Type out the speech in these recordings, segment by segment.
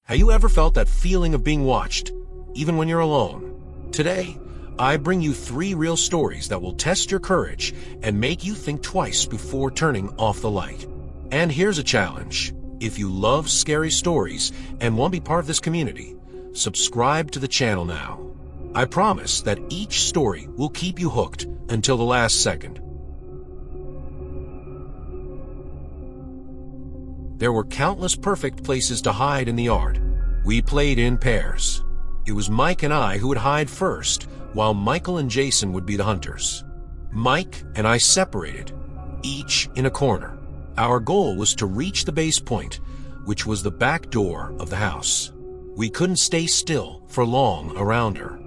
Have you ever felt that feeling of being watched, even when you're alone? Today, I bring you 3 real stories that will test your courage and make you think twice before turning off the light. And here's a challenge. If you love scary stories and want to be part of this community, subscribe to the channel now. I promise that each story will keep you hooked until the last second. There were countless perfect places to hide in the yard. We played in pairs. It was Mike and I who would hide first, while Michael and Jason would be the hunters. Mike and I separated, each in a corner. Our goal was to reach the base point, which was the back door of the house. We couldn't stay still for long around her.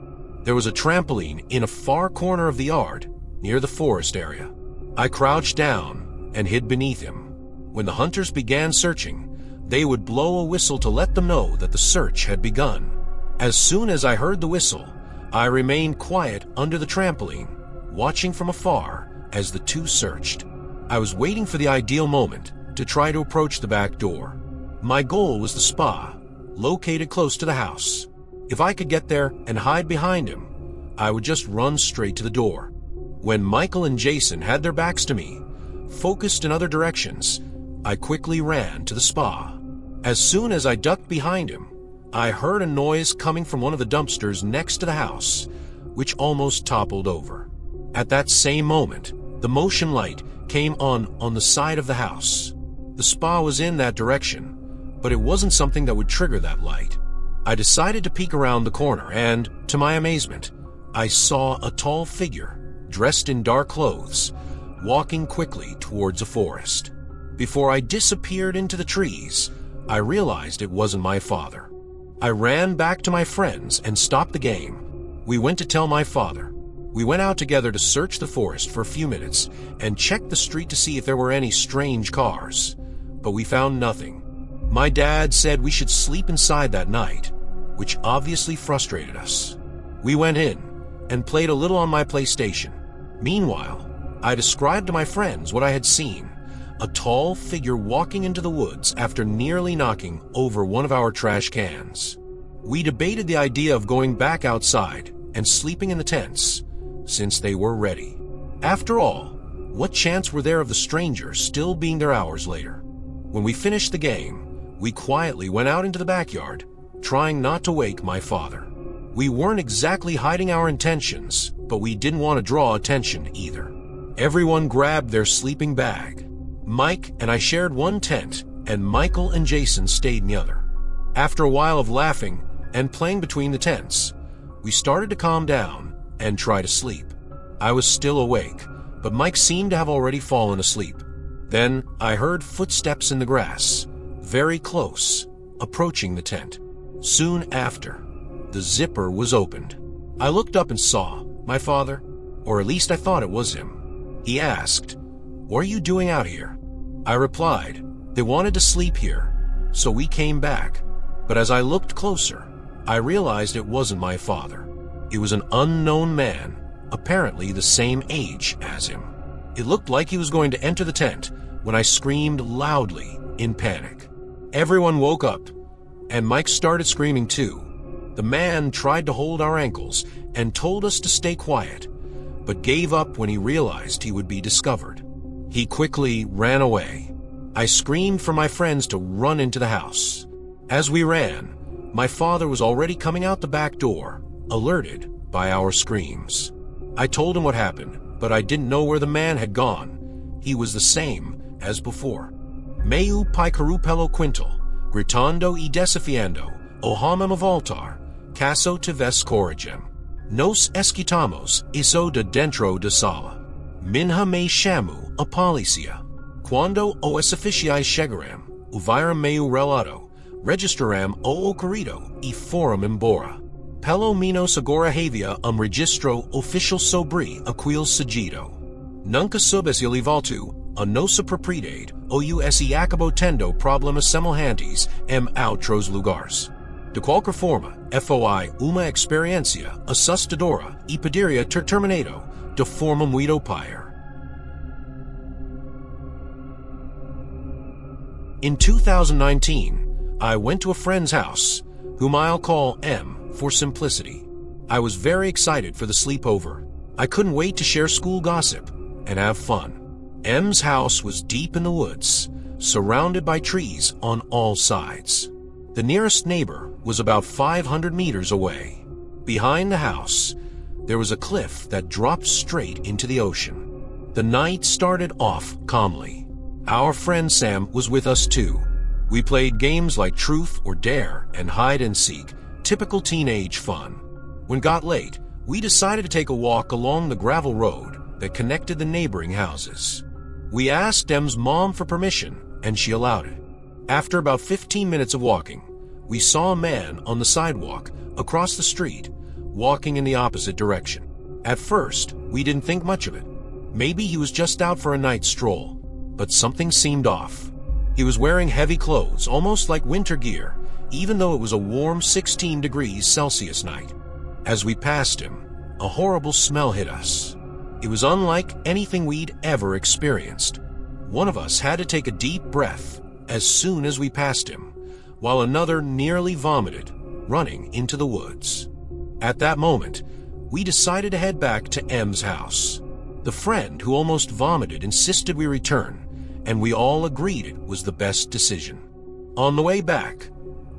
There was a trampoline in a far corner of the yard, near the forest area. I crouched down and hid beneath him. When the hunters began searching, they would blow a whistle to let them know that the search had begun. As soon as I heard the whistle, I remained quiet under the trampoline, watching from afar as the two searched. I was waiting for the ideal moment to try to approach the back door. My goal was the spa, located close to the house. If I could get there and hide behind him, I would just run straight to the door. When Michael and Jason had their backs to me, focused in other directions, I quickly ran to the spa. As soon as I ducked behind him, I heard a noise coming from one of the dumpsters next to the house, which almost toppled over. At that same moment, the motion light came on the side of the house. The spa was in that direction, but it wasn't something that would trigger that light. I decided to peek around the corner and, to my amazement, I saw a tall figure, dressed in dark clothes, walking quickly towards a forest. Before I disappeared into the trees, I realized it wasn't my father. I ran back to my friends and stopped the game. We went to tell my father. We went out together to search the forest for a few minutes and checked the street to see if there were any strange cars, but we found nothing. My dad said we should sleep inside that night, which obviously frustrated us. We went in and played a little on my PlayStation. Meanwhile, I described to my friends what I had seen. A tall figure walking into the woods after nearly knocking over one of our trash cans. We debated the idea of going back outside and sleeping in the tents, since they were ready. After all, what chance were there of the stranger still being there hours later? When we finished the game, we quietly went out into the backyard, trying not to wake my father. We weren't exactly hiding our intentions, but we didn't want to draw attention either. Everyone grabbed their sleeping bag. Mike and I shared one tent, and Michael and Jason stayed in the other. After a while of laughing and playing between the tents, we started to calm down and try to sleep. I was still awake, but Mike seemed to have already fallen asleep. Then I heard footsteps in the grass, very close, approaching the tent. Soon after, the zipper was opened. I looked up and saw my father, or at least I thought it was him. He asked, "What are you doing out here?" I replied, "They wanted to sleep here, so we came back." But as I looked closer, I realized it wasn't my father. It was an unknown man, apparently the same age as him. It looked like he was going to enter the tent when I screamed loudly in panic. Everyone woke up, and Mike started screaming too. The man tried to hold our ankles and told us to stay quiet, but gave up when he realized he would be discovered. He quickly ran away. I screamed for my friends to run into the house. As we ran, my father was already coming out the back door, alerted by our screams. I told him what happened, but I didn't know where the man had gone. He was the same as before. Meu pai carupelo quintal, gritando e desafiando, o homem voltar, caso tivesse coragem. Nos esquitamos isso de dentro da sala. Minha me chamo a polícia. Quando os oficiais chegaram, ouviram meu relato, registraram o ocorrido e foram embora. Pelo menos agora havia registro oficial sobre aquele seguido. Nunca soube se ele voltou a nossa propriedade ou se acabou tendo problemas semelhantes em outros lugares. De qualquer forma, foi uma experiência assustadora e poderia ter terminado de forma muito pior. In 2019, I went to a friend's house, whom I'll call M for simplicity. I was very excited for the sleepover. I couldn't wait to share school gossip and have fun. M's house was deep in the woods, surrounded by trees on all sides. The nearest neighbor was about 500 meters away. Behind the house, there was a cliff that dropped straight into the ocean. The night started off calmly. Our friend Sam was with us too. We played games like Truth or Dare and Hide and Seek, typical teenage fun. When it got late, we decided to take a walk along the gravel road that connected the neighboring houses. We asked M's mom for permission, and she allowed it. After about 15 minutes of walking, we saw a man on the sidewalk across the street, walking in the opposite direction. At first, we didn't think much of it. Maybe he was just out for a night stroll, but something seemed off. He was wearing heavy clothes, almost like winter gear, even though it was a warm 16 degrees Celsius night. As we passed him, a horrible smell hit us. It was unlike anything we'd ever experienced. One of us had to take a deep breath as soon as we passed him, while another nearly vomited, running into the woods. At that moment, we decided to head back to M's house. The friend who almost vomited insisted we return, and we all agreed it was the best decision. On the way back,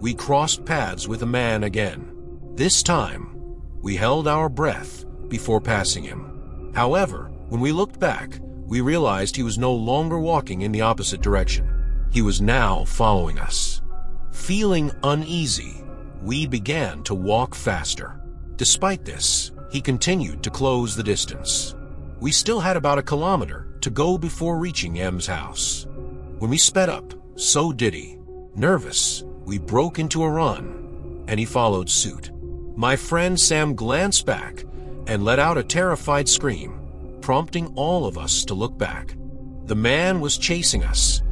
we crossed paths with a man again. This time, we held our breath before passing him. However, when we looked back, we realized he was no longer walking in the opposite direction. He was now following us. Feeling uneasy, we began to walk faster. Despite this, he continued to close the distance. We still had about a kilometer to go before reaching M's house. When we sped up, so did he. Nervous, we broke into a run, and he followed suit. My friend Sam glanced back and let out a terrified scream, prompting all of us to look back. The man was chasing us,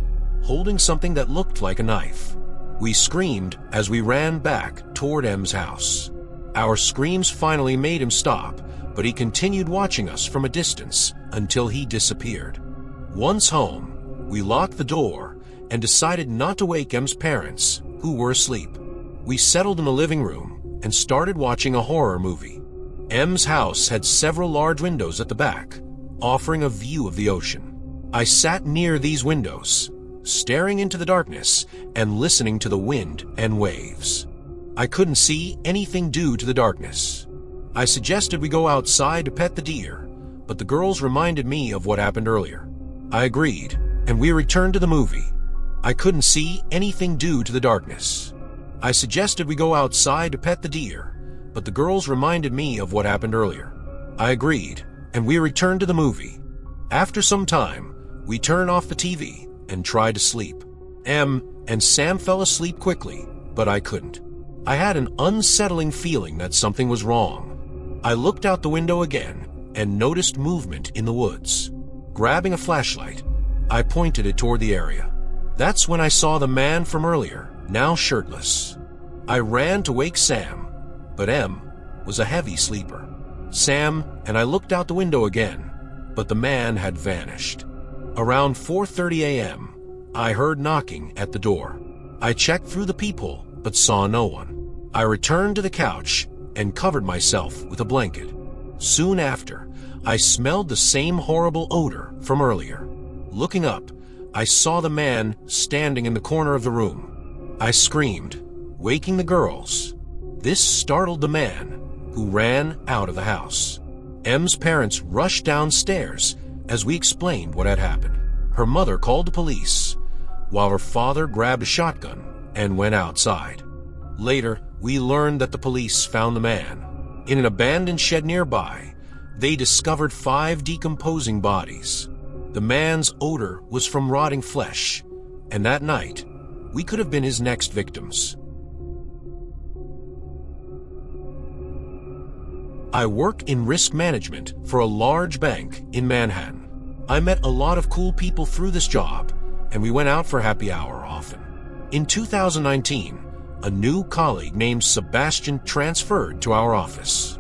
holding something that looked like a knife. We screamed as we ran back toward M's house. Our screams finally made him stop, but he continued watching us from a distance until he disappeared. Once home, we locked the door and decided not to wake M's parents, who were asleep. We settled in the living room and started watching a horror movie. M's house had several large windows at the back, offering a view of the ocean. I sat near these windows, staring into the darkness and listening to the wind and waves. I couldn't see anything due to the darkness. I suggested we go outside to pet the deer, but the girls reminded me of what happened earlier. I agreed, and we returned to the movie. I couldn't see anything due to the darkness. I suggested we go outside to pet the deer, but the girls reminded me of what happened earlier. I agreed, and we returned to the movie. After some time, we turned off the TV and tried to sleep. M and Sam fell asleep quickly, but I couldn't. I had an unsettling feeling that something was wrong. I looked out the window again and noticed movement in the woods. Grabbing a flashlight, I pointed it toward the area. That's when I saw the man from earlier, now shirtless. I ran to wake Sam, but M was a heavy sleeper. Sam and I looked out the window again, but the man had vanished. Around 4:30 a.m., I heard knocking at the door. I checked through the peephole, but saw no one. I returned to the couch and covered myself with a blanket. Soon after, I smelled the same horrible odor from earlier. Looking up, I saw the man standing in the corner of the room. I screamed, waking the girls. This startled the man, who ran out of the house. M's parents rushed downstairs as we explained what had happened. Her mother called the police, while her father grabbed a shotgun and went outside. Later, we learned that the police found the man. In an abandoned shed nearby, they discovered 5 decomposing bodies. The man's odor was from rotting flesh, and that night, we could have been his next victims. I work in risk management for a large bank in Manhattan. I met a lot of cool people through this job, and we went out for happy hour often. In 2019, a new colleague named Sebastian transferred to our office.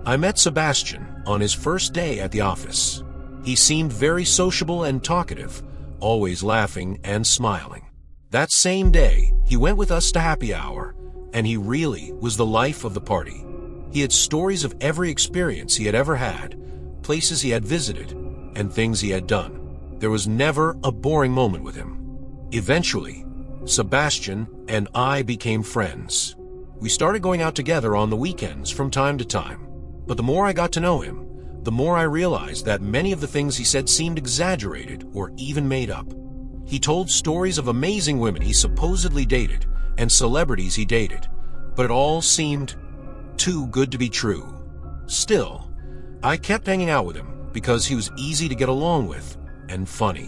I met Sebastian on his first day at the office. He seemed very sociable and talkative, always laughing and smiling. That same day, he went with us to happy hour, and he really was the life of the party. He had stories of every experience he had ever had, places he had visited, and things he had done. There was never a boring moment with him. Eventually, Sebastian and I became friends. We started going out together on the weekends from time to time. But the more I got to know him, the more I realized that many of the things he said seemed exaggerated or even made up. He told stories of amazing women he supposedly dated and celebrities he dated, but it all seemed too good to be true. Still, I kept hanging out with him because he was easy to get along with and funny.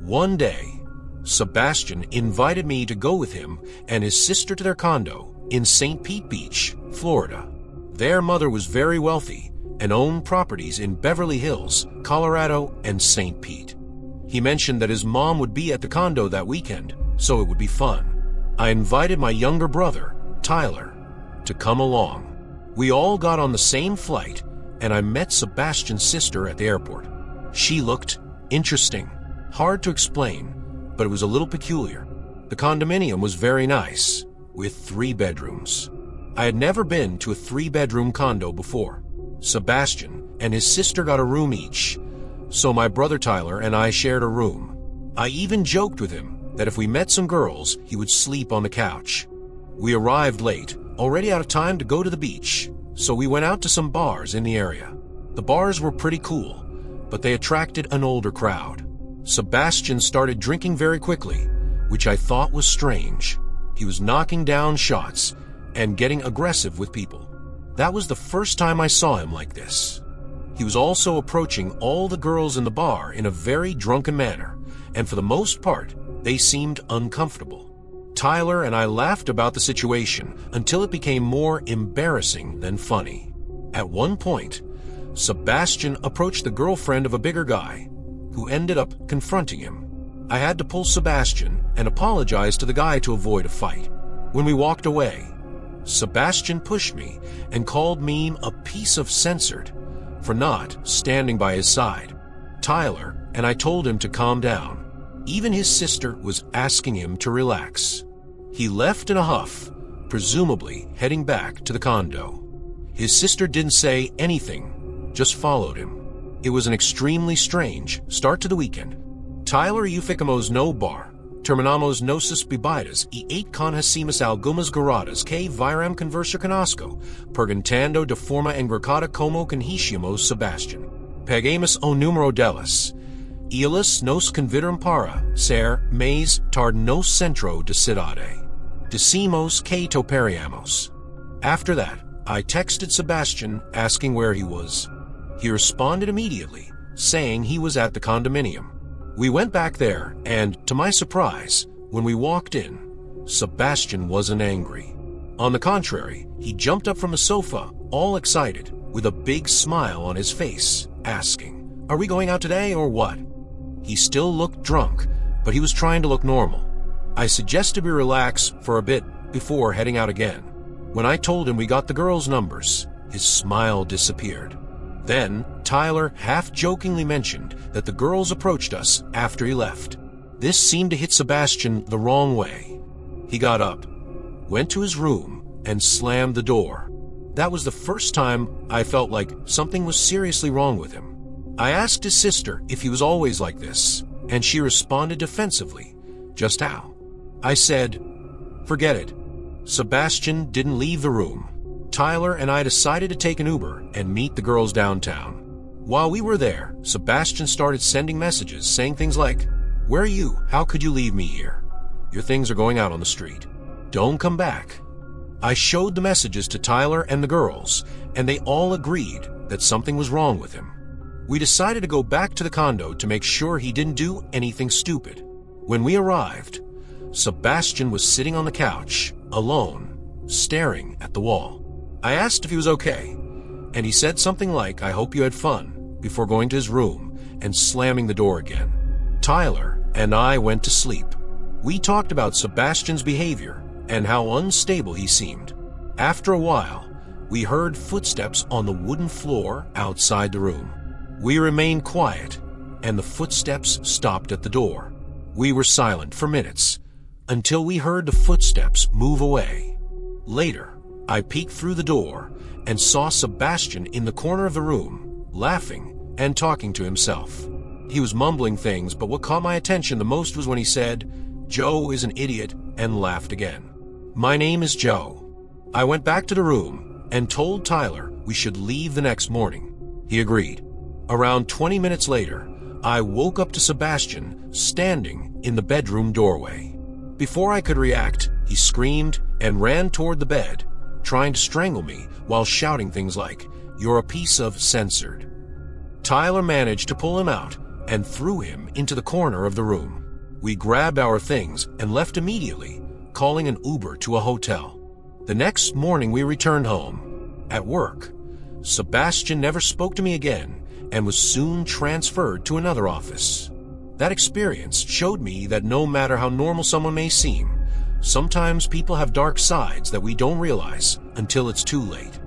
One day, Sebastian invited me to go with him and his sister to their condo in St. Pete Beach, Florida. Their mother was very wealthy and owned properties in Beverly Hills, Colorado, and St. Pete. He mentioned that his mom would be at the condo that weekend, so it would be fun. I invited my younger brother, Tyler, to come along. We all got on the same flight, and I met Sebastian's sister at the airport. She looked interesting. Hard to explain, but it was a little peculiar. The condominium was very nice, with 3 bedrooms. I had never been to a 3-bedroom condo before. Sebastian and his sister got a room each, so my brother Tyler and I shared a room. I even joked with him that if we met some girls, he would sleep on the couch. We arrived late, already out of time to go to the beach, so we went out to some bars in the area. The bars were pretty cool, but they attracted an older crowd. Sebastian started drinking very quickly, which I thought was strange. He was knocking down shots and getting aggressive with people. That was the first time I saw him like this. He was also approaching all the girls in the bar in a very drunken manner, and for the most part, they seemed uncomfortable. Tyler and I laughed about the situation until it became more embarrassing than funny. At one point, Sebastian approached the girlfriend of a bigger guy, who ended up confronting him. I had to pull Sebastian and apologize to the guy to avoid a fight. When we walked away, Sebastian pushed me and called me a piece of censored for not standing by his side. Tyler and I told him to calm down. Even his sister was asking him to relax. He left in a huff, presumably heading back to the condo. His sister didn't say anything, just followed him. It was an extremely strange start to the weekend. Tyler euficamos no bar, terminamos nossas bebidas e 8 conhecemos algumas garadas que viram conversa conosco, perguntando de forma engraçada como conhecíamos Sebastian. Pegamos o número delas. Eles nos convidaram para ser mais tarde no centro da cidade. Decimos que toparíamos. After that, I texted Sebastian asking where he was. He responded immediately, saying he was at the condominium. We went back there, and, to my surprise, when we walked in, Sebastian wasn't angry. On the contrary, he jumped up from the sofa, all excited, with a big smile on his face, asking, "Are we going out today or what?" He still looked drunk, but he was trying to look normal. I suggested we relax for a bit before heading out again. When I told him we got the girls' numbers, his smile disappeared. Then, Tyler half-jokingly mentioned that the girls approached us after he left. This seemed to hit Sebastian the wrong way. He got up, went to his room, and slammed the door. That was the first time I felt like something was seriously wrong with him. I asked his sister if he was always like this, and she responded defensively. Just how? I said, "Forget it." Sebastian didn't leave the room. Tyler and I decided to take an Uber and meet the girls downtown. While we were there, Sebastian started sending messages saying things like, "Where are you? How could you leave me here? Your things are going out on the street. Don't come back." I showed the messages to Tyler and the girls, and they all agreed that something was wrong with him. We decided to go back to the condo to make sure he didn't do anything stupid. When we arrived, Sebastian was sitting on the couch, alone, staring at the wall. I asked if he was okay, and he said something like, "I hope you had fun," before going to his room and slamming the door again. Tyler and I went to sleep. We talked about Sebastian's behavior and how unstable he seemed. After a while, we heard footsteps on the wooden floor outside the room. We remained quiet, and the footsteps stopped at the door. We were silent for minutes, until we heard the footsteps move away. Later, I peeked through the door and saw Sebastian in the corner of the room, laughing and talking to himself. He was mumbling things, but what caught my attention the most was when he said, "Joe is an idiot," and laughed again. My name is Joe. I went back to the room and told Tyler we should leave the next morning. He agreed. Around 20 minutes later, I woke up to Sebastian standing in the bedroom doorway. Before I could react, he screamed and ran toward the bed, trying to strangle me while shouting things like, "You're a piece of censored." Tyler managed to pull him out and threw him into the corner of the room. We grabbed our things and left immediately, calling an Uber to a hotel. The next morning we returned home. At work, Sebastian never spoke to me again and was soon transferred to another office. That experience showed me that no matter how normal someone may seem, sometimes people have dark sides that we don't realize until it's too late.